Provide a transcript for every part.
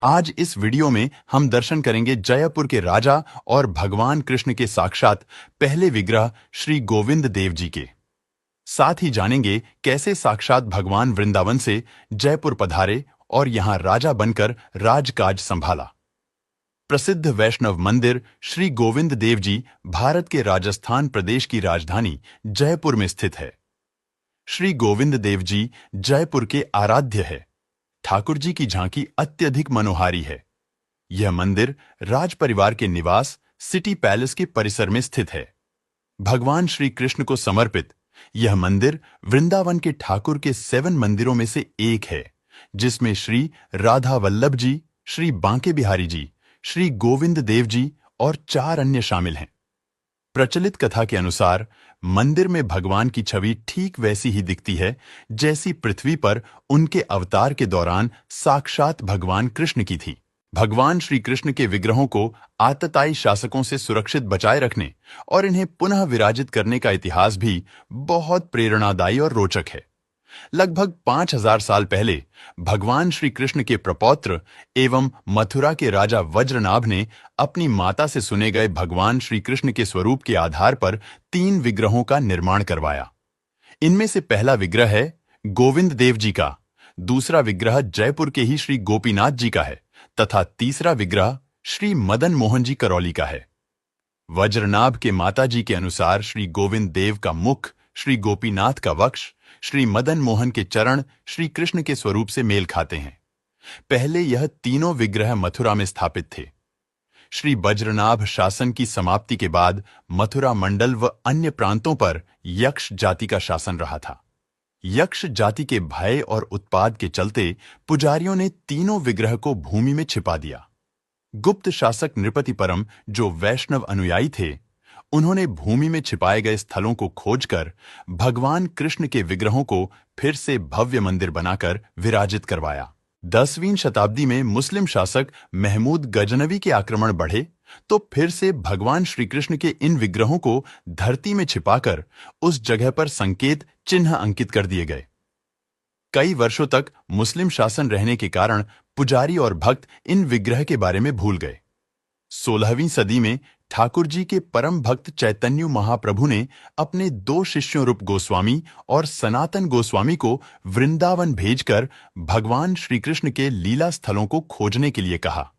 आज इस वीडियो में हम दर्शन करेंगे जयपुर के राजा और भगवान कृष्ण के साक्षात पहले विग्रह श्री गोविंद देव जी के। साथ ही जानेंगे कैसे साक्षात भगवान वृंदावन से जयपुर पधारे और यहां राजा बनकर राजकाज संभाला। प्रसिद्ध वैष्णव मंदिर श्री गोविंद देव जी भारत के राजस्थान प्रदेश की राजधानी जयपुर में स्थित है। श्री गोविंद देव जी जयपुर के आराध्य है। ठाकुर जी की झांकी अत्यधिक मनोहारी है। यह मंदिर राज परिवार के निवास सिटी पैलेस के परिसर में स्थित है। भगवान श्री कृष्ण को समर्पित यह मंदिर वृंदावन के ठाकुर के 7 मंदिरों में से एक है, जिसमें श्री राधा वल्लभ जी, श्री बांके बिहारी जी, श्री गोविंद देव जी और 4 अन्य शामिल हैं। प्रचलित कथा के अनुसार मंदिर में भगवान की छवि ठीक वैसी ही दिखती है जैसी पृथ्वी पर उनके अवतार के दौरान साक्षात भगवान कृष्ण की थी। भगवान श्री कृष्ण के विग्रहों को आतताई शासकों से सुरक्षित बचाए रखने और इन्हें पुनः विराजित करने का इतिहास भी बहुत प्रेरणादायी और रोचक है। लगभग 5000 साल पहले भगवान श्री कृष्ण के प्रपौत्र एवं मथुरा के राजा वज्रनाभ ने अपनी माता से सुने गए भगवान श्री कृष्ण के स्वरूप के आधार पर 3 विग्रहों का निर्माण करवाया। इनमें से पहला विग्रह है गोविंद देव जी का, दूसरा विग्रह जयपुर के ही श्री गोपीनाथ जी का है तथा तीसरा विग्रह श्री मदन मोहन जी करौली का है। वज्रनाभ के माता जी के अनुसार श्री गोविंद देव का मुख, श्री गोपीनाथ का वक्ष, श्री मदन मोहन के चरण श्री कृष्ण के स्वरूप से मेल खाते हैं। पहले यह तीनों विग्रह मथुरा में स्थापित थे। श्री वज्रनाभ शासन की समाप्ति के बाद मथुरा मंडल व अन्य प्रांतों पर यक्ष जाति का शासन रहा था। यक्ष जाति के भय और उत्पाद के चलते पुजारियों ने तीनों विग्रह को भूमि में छिपा दिया। गुप्त शासक नृपतिपरम, जो वैष्णव अनुयायी थे, उन्होंने भूमि में छिपाए गए स्थलों को खोजकर भगवान कृष्ण के विग्रहों को फिर से भव्य मंदिर बनाकर विराजित करवाया। 10वीं शताब्दी में मुस्लिम शासक महमूद गजनवी के आक्रमण बढ़े तो फिर से भगवान श्री कृष्ण के इन विग्रहों को धरती में छिपाकर उस जगह पर संकेत चिन्ह अंकित कर दिए गए। कई वर्षों तक मुस्लिम शासन रहने के कारण पुजारी और भक्त इन विग्रह के बारे में भूल गए। 16वीं सदी में ठाकुर जी के परम भक्त चैतन्य महाप्रभु ने अपने 2 शिष्यों रूप गोस्वामी और सनातन गोस्वामी को वृंदावन भेजकर भगवान श्री कृष्ण के लीला स्थलों को खोजने के लिए कहा।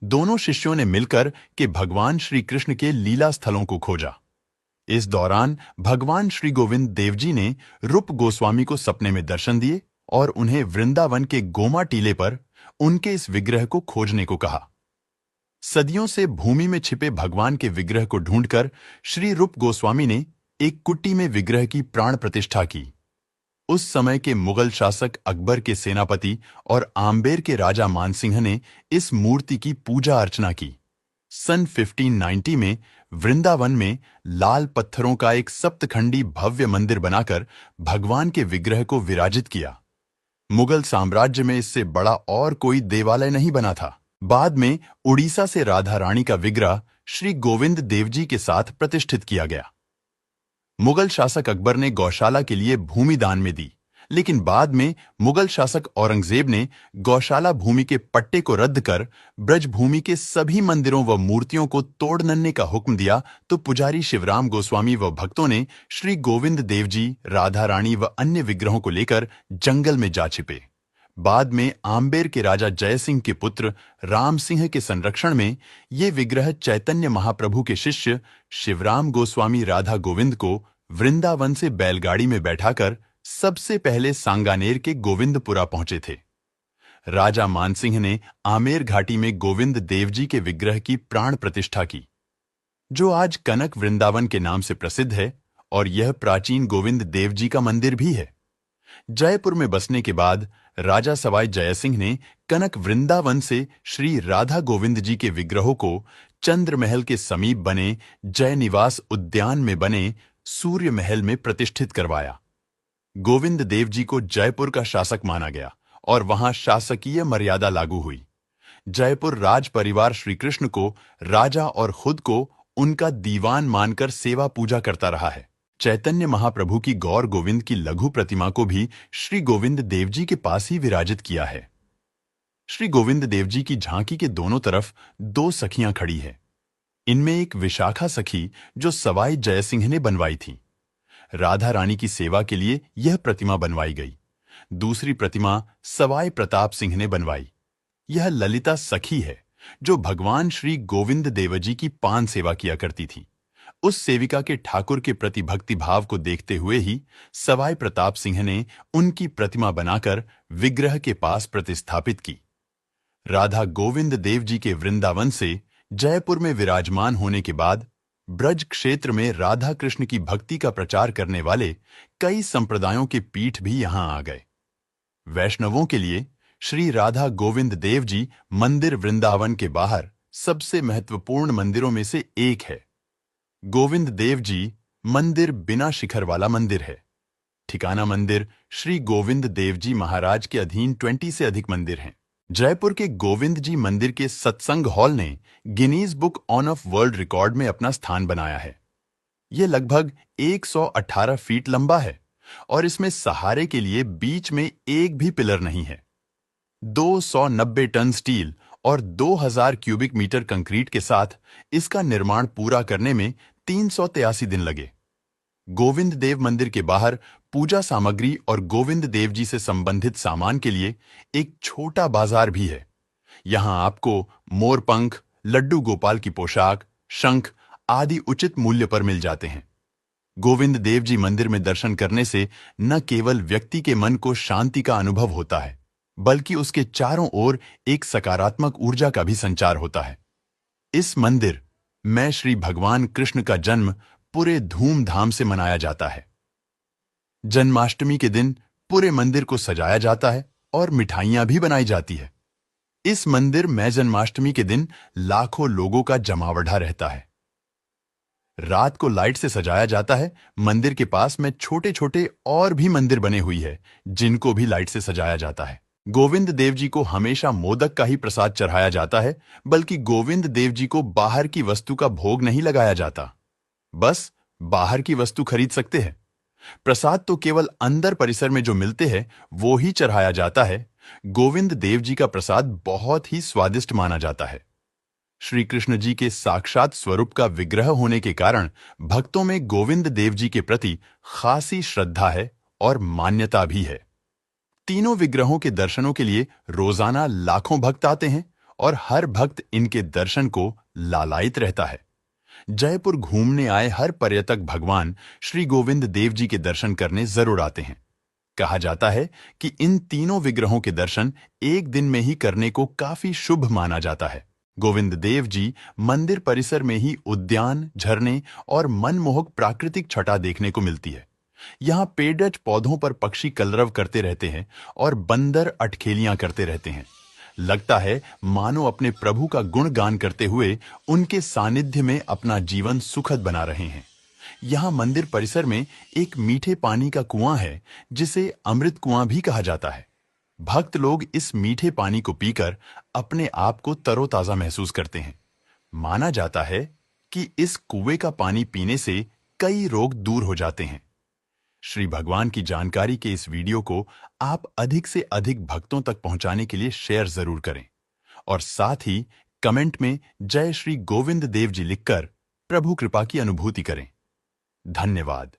दोनों शिष्यों ने मिलकर के भगवान श्री कृष्ण के लीला स्थलों को खोजा। इस दौरान भगवान श्री गोविंद देव जी ने रूप गोस्वामी को सपने में दर्शन दिए और उन्हें वृंदावन के गोमा टीले पर उनके इस विग्रह को खोजने को कहा। सदियों से भूमि में छिपे भगवान के विग्रह को ढूंढकर श्री रूप गोस्वामी ने एक कुटी में विग्रह की प्राण प्रतिष्ठा की। उस समय के मुगल शासक अकबर के सेनापति और आम्बेर के राजा मानसिंह ने इस मूर्ति की पूजा अर्चना की। सन 1590 में वृंदावन में लाल पत्थरों का एक सप्तखंडी भव्य मंदिर बनाकर भगवान के विग्रह को विराजित किया। मुगल साम्राज्य में इससे बड़ा और कोई देवालय नहीं बना था। बाद में उड़ीसा से राधा रानी का विग्रह श्री गोविंद देव जी के साथ प्रतिष्ठित किया गया। मुगल शासक अकबर ने गौशाला के लिए भूमि दान में दी, लेकिन बाद में मुगल शासक औरंगजेब ने गौशाला भूमि के पट्टे को रद्द कर ब्रजभूमि के सभी मंदिरों व मूर्तियों को तोड़ नन्ने का हुक्म दिया तो पुजारी शिवराम गोस्वामी व भक्तों ने श्री गोविंद देव जी, राधा रानी व अन्य विग्रहों को लेकर जंगल में जा छिपे। बाद में आम्बेर के राजा जयसिंह के पुत्र राम सिंह के संरक्षण में ये विग्रह चैतन्य महाप्रभु के शिष्य शिवराम गोस्वामी राधा गोविंद को वृंदावन से बैलगाड़ी में बैठाकर सबसे पहले सांगानेर के गोविंदपुरा पहुंचे थे। राजा मानसिंह ने आमेर घाटी में गोविंद देव जी के विग्रह की प्राण प्रतिष्ठा की, जो आज कनक वृंदावन के नाम से प्रसिद्ध है और यह प्राचीन गोविंद देव जी का मंदिर भी है। जयपुर में बसने के बाद राजा सवाई जयसिंह ने कनक वृंदावन से श्री राधा गोविंद जी के विग्रहों को चंद्र महल के समीप बने जय निवास उद्यान में बने सूर्य महल में प्रतिष्ठित करवाया। गोविंद देव जी को जयपुर का शासक माना गया और वहां शासकीय मर्यादा लागू हुई। जयपुर राज परिवार श्री कृष्ण को राजा और खुद को उनका दीवान मानकर सेवा पूजा करता रहा है। चैतन्य महाप्रभु की गौर गोविंद की लघु प्रतिमा को भी श्री गोविंद देव जी के पास ही विराजित किया है। श्री गोविंद देव जी की झांकी के दोनों तरफ दो सखियां खड़ी हैं। इनमें एक विशाखा सखी जो सवाई जयसिंह ने बनवाई थी। राधा रानी की सेवा के लिए यह प्रतिमा बनवाई गई। दूसरी प्रतिमा सवाई प्रताप सिंह ने बनवाई। यह ललिता सखी है जो भगवान श्री गोविंद देव जी की पान सेवा किया करती थी। उस सेविका के ठाकुर के प्रति भक्ति भाव को देखते हुए ही सवाई प्रताप सिंह ने उनकी प्रतिमा बनाकर विग्रह के पास प्रतिस्थापित की। राधा गोविंद देव जी के वृंदावन से जयपुर में विराजमान होने के बाद ब्रज क्षेत्र में राधा कृष्ण की भक्ति का प्रचार करने वाले कई संप्रदायों के पीठ भी यहां आ गए। वैष्णवों के लिए श्री राधा गोविंद देव जी मंदिर वृंदावन के बाहर सबसे महत्वपूर्ण मंदिरों में से एक है। गोविंद देव जी मंदिर बिना शिखर वाला मंदिर है। ठिकाना मंदिर श्री गोविंद देव जी महाराज के अधीन 20 से अधिक मंदिर हैं। जयपुर के गोविंद जी मंदिर के सत्संग हॉल ने Guinness book of world record में अपना स्थान बनाया है। यह लगभग 118 फीट लंबा है और इसमें सहारे के लिए बीच में एक भी पिलर नहीं है। 290 टन स्टील और 2000 क्यूबिक मीटर कंक्रीट के साथ इसका निर्माण पूरा करने में 383 दिन लगे। गोविंद देव मंदिर के बाहर पूजा सामग्री और गोविंद देव जी से संबंधित सामान के लिए एक छोटा बाजार भी है। यहां आपको मोरपंख, लड्डू गोपाल की पोशाक, शंख आदि उचित मूल्य पर मिल जाते हैं। गोविंद देव जी मंदिर में दर्शन करने से न केवल व्यक्ति के मन को शांति का अनुभव होता है, बल्कि उसके चारों ओर एक सकारात्मक ऊर्जा का भी संचार होता है। इस मंदिर में श्री भगवान कृष्ण का जन्म पूरे धूमधाम से मनाया जाता है। जन्माष्टमी के दिन पूरे मंदिर को सजाया जाता है और मिठाइयां भी बनाई जाती है। इस मंदिर में जन्माष्टमी के दिन लाखों लोगों का जमावड़ा रहता है। रात को लाइट से सजाया जाता है। मंदिर के पास में छोटे छोटे और भी मंदिर बने हुई है जिनको भी लाइट से सजाया जाता है। गोविंद देव जी को हमेशा मोदक का ही प्रसाद चढ़ाया जाता है, बल्कि गोविंद देव जी को बाहर की वस्तु का भोग नहीं लगाया जाता। बस बाहर की वस्तु खरीद सकते हैं। प्रसाद तो केवल अंदर परिसर में जो मिलते हैं वो ही चढ़ाया जाता है। गोविंद देव जी का प्रसाद बहुत ही स्वादिष्ट माना जाता है। श्री कृष्ण जी के साक्षात स्वरूप का विग्रह होने के कारण भक्तों में गोविंद देव जी के प्रति खासी श्रद्धा है और मान्यता भी है। तीनों विग्रहों के दर्शनों के लिए रोजाना लाखों भक्त आते हैं और हर भक्त इनके दर्शन को लालायित रहता है। जयपुर घूमने आए हर पर्यटक भगवान श्री गोविंद देव जी के दर्शन करने जरूर आते हैं। कहा जाता है कि इन तीनों विग्रहों के दर्शन एक दिन में ही करने को काफी शुभ माना जाता है। गोविंद देव जी मंदिर परिसर में ही उद्यान, झरने और मनमोहक प्राकृतिक छटा देखने को मिलती है। यहाँ पेड़ज पौधों पर पक्षी कलरव करते रहते हैं और बंदर अटखेलियां करते रहते हैं। लगता है मानो अपने प्रभु का गुणगान करते हुए उनके सानिध्य में अपना जीवन सुखद बना रहे हैं। यहाँ मंदिर परिसर में एक मीठे पानी का कुआं है जिसे अमृत कुआं भी कहा जाता है। भक्त लोग इस मीठे पानी को पीकर अपने आप को तरोताजा महसूस करते हैं। माना जाता है कि इस कुएं का पानी पीने से कई रोग दूर हो जाते हैं। श्री भगवान की जानकारी के इस वीडियो को आप अधिक से अधिक भक्तों तक पहुंचाने के लिए शेयर जरूर करें और साथ ही कमेंट में जय श्री गोविंद देव जी लिखकर प्रभु कृपा की अनुभूति करें। धन्यवाद।